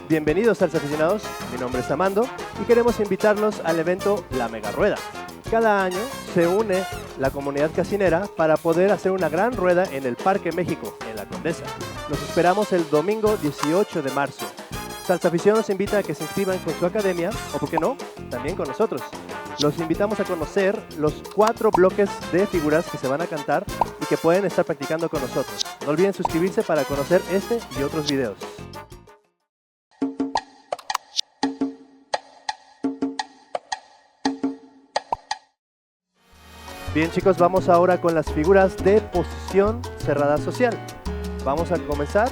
Bienvenidos salsa aficionados, mi nombre es Amando y queremos invitarlos al evento La Mega Rueda. Cada año se une la comunidad casinera para poder hacer una gran rueda en el Parque México, en La Condesa. Los esperamos el domingo 18 de marzo. Salsa Afición nos invita a que se inscriban con su academia, o por qué no, también con nosotros. Los invitamos a conocer los 4 bloques de figuras que se van a cantar y que pueden estar practicando con nosotros. No olviden suscribirse para conocer este y otros videos. Bien chicos, vamos ahora con las figuras de posición cerrada social. Vamos a comenzar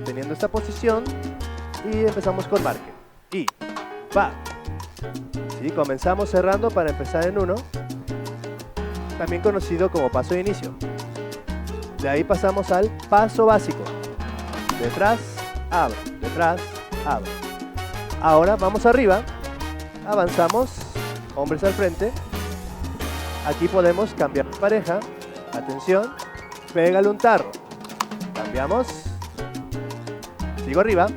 teniendo esta posición y empezamos con marque. Y va. Sí, comenzamos cerrando para empezar en 1, también conocido como paso de inicio. De ahí pasamos al paso básico. Detrás, abre, detrás, abre. Ahora vamos arriba, avanzamos, hombres al frente. Aquí podemos cambiar de pareja. Atención, pégale un tarro. Cambiamos. Sigo arriba.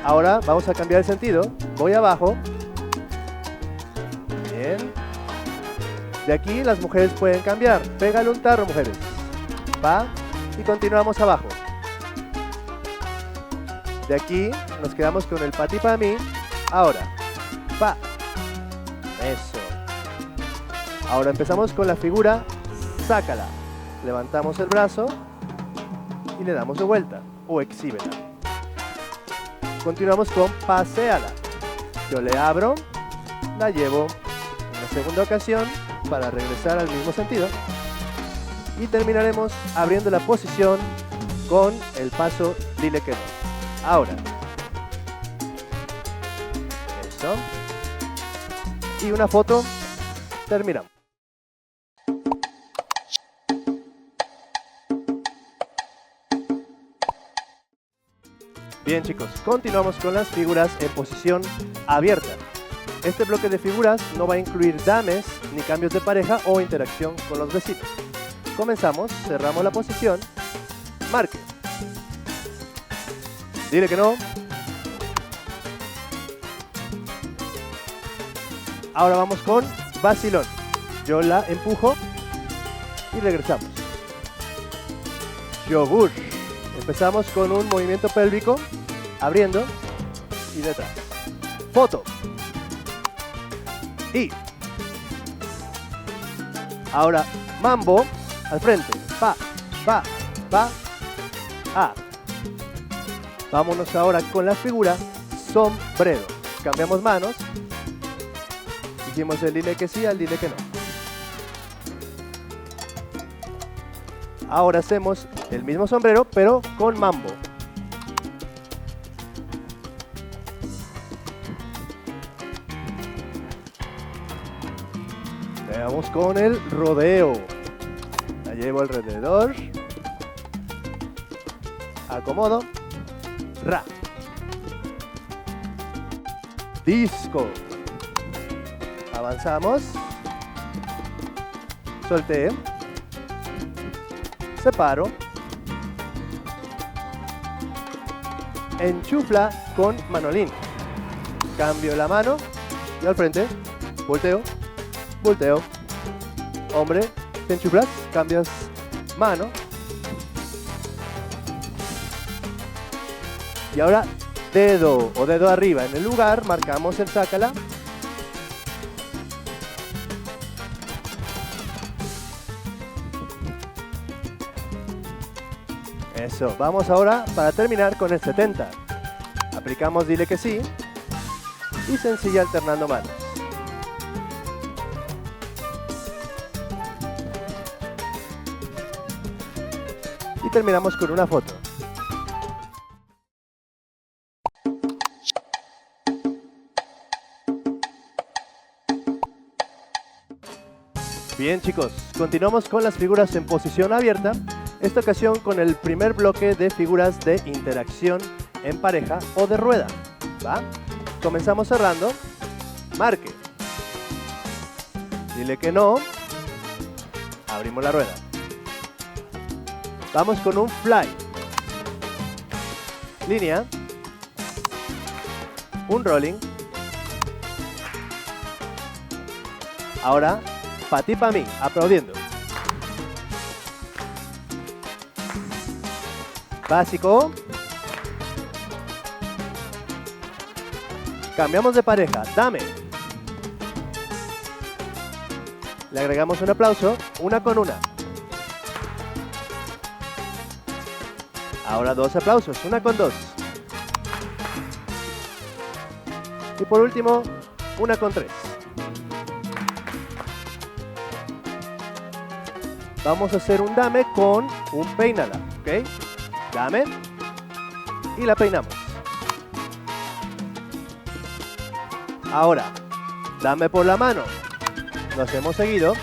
Ahora vamos a cambiar el sentido. Voy abajo. Bien. De aquí las mujeres pueden cambiar. Pégale un tarro, mujeres. Va. Y continuamos abajo. De aquí nos quedamos con el pati para mí. Ahora. Va. Eso. Ahora empezamos con la figura sácala. Levantamos el brazo y le damos de vuelta o exhíbela. Continuamos con paséala. Yo le abro, la llevo en la segunda ocasión para regresar al mismo sentido y terminaremos abriendo la posición con el paso dile que no. Ahora. Eso. Y una foto. Terminamos. Bien chicos, continuamos con las figuras en posición abierta. Este bloque de figuras no va a incluir dames, ni cambios de pareja o interacción con los vecinos. Comenzamos, cerramos la posición, marque. Dile que no. Ahora vamos con vacilón. Yo la empujo y regresamos. Yogur. Empezamos con un movimiento pélvico, abriendo y detrás. Foto. Y. Ahora, mambo, al frente. Pa, pa, pa, a. Vámonos ahora con la figura sombrero. Cambiamos manos. Hicimos el dile que sí al dile que no. Ahora hacemos el mismo sombrero, pero con mambo. Vamos con el rodeo. La llevo alrededor. Acomodo. Ra. Disco. Avanzamos. Solté. Separo. Enchufla con manolín. Cambio la mano y al frente. Volteo. Volteo. Hombre, te enchuflas, cambias mano. Y ahora dedo o dedo arriba. En el lugar marcamos el sácala. Eso, vamos ahora para terminar con el 70. Aplicamos dile que sí y sencilla alternando manos. Y terminamos con una foto. Bien chicos, continuamos con las figuras en posición abierta. Esta ocasión con el primer bloque de figuras de interacción en pareja o de rueda. ¿Va? Comenzamos cerrando. Marque. Dile que no. Abrimos la rueda. Vamos con un fly. línea, un rolling. Ahora, pa' ti, pa' mí, aplaudiendo. Básico. Cambiamos de pareja, dame. Le agregamos un aplauso, una con una. Ahora 2 aplausos, una con 2. Y por último, una con 3. Vamos a hacer un dame con un peínala, ¿ok? Dame y la peinamos. Ahora, dame por la mano. Lo hacemos seguido.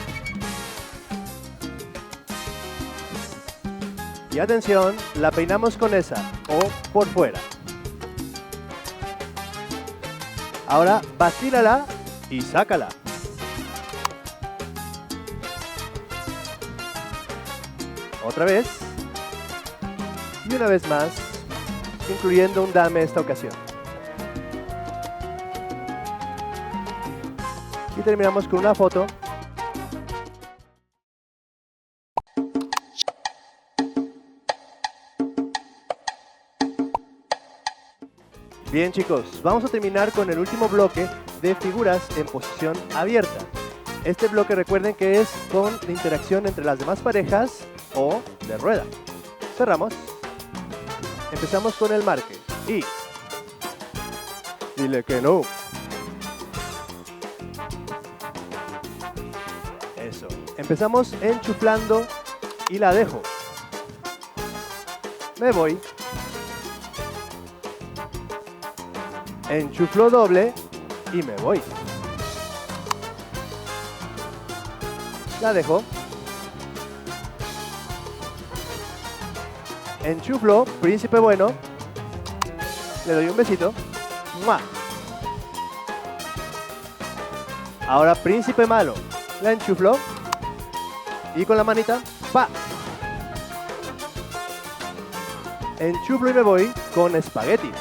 Y atención, la peinamos con esa o por fuera. Ahora, vacílala y sácala. Otra vez. Y una vez más, incluyendo un dame esta ocasión. Y terminamos con una foto. Bien chicos, vamos a terminar con el último bloque de figuras en posición abierta. Este bloque recuerden que es con la interacción entre las demás parejas o de rueda. Cerramos. Empezamos con el marque. Y dile que no. Eso. Empezamos enchuflando y la dejo. Me voy. Enchuflo doble y me voy. La dejo. Enchuflo, príncipe bueno. Le doy un besito. ¡Mua! Ahora príncipe malo. La enchuflo. Y con la manita, ¡pa! Enchuflo y me voy con espagueti.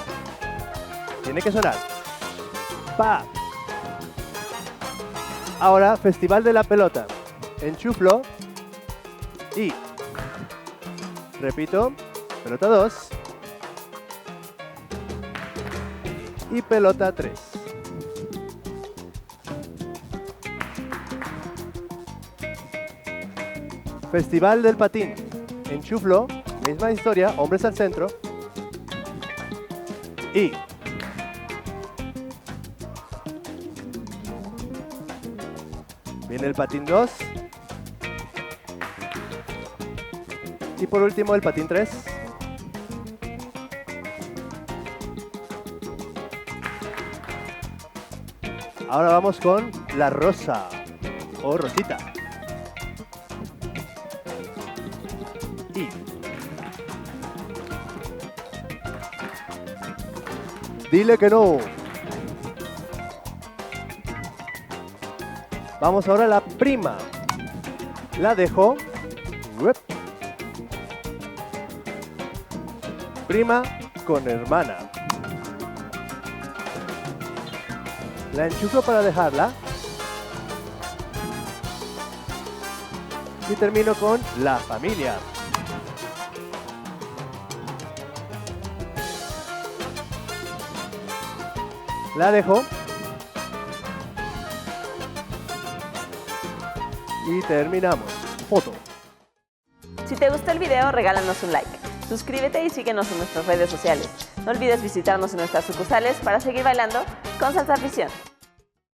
Tiene que sonar. ¡Pa! Ahora, festival de la pelota. Enchuflo. Y repito, pelota 2. Y pelota 3. Festival del patín. Enchuflo, misma historia, hombres al centro. Y viene el patín 2. Y por último el patín 3. Ahora vamos con la rosa o rosita. Y dile que no. Vamos ahora a la prima. La dejo. Prima con hermana. La enchufo para dejarla. Y termino con la familia. La dejo. Y terminamos. Foto. Si te gustó el video, regálanos un like. Suscríbete y síguenos en nuestras redes sociales. No olvides visitarnos en nuestras sucursales para seguir bailando con Salsa Afición.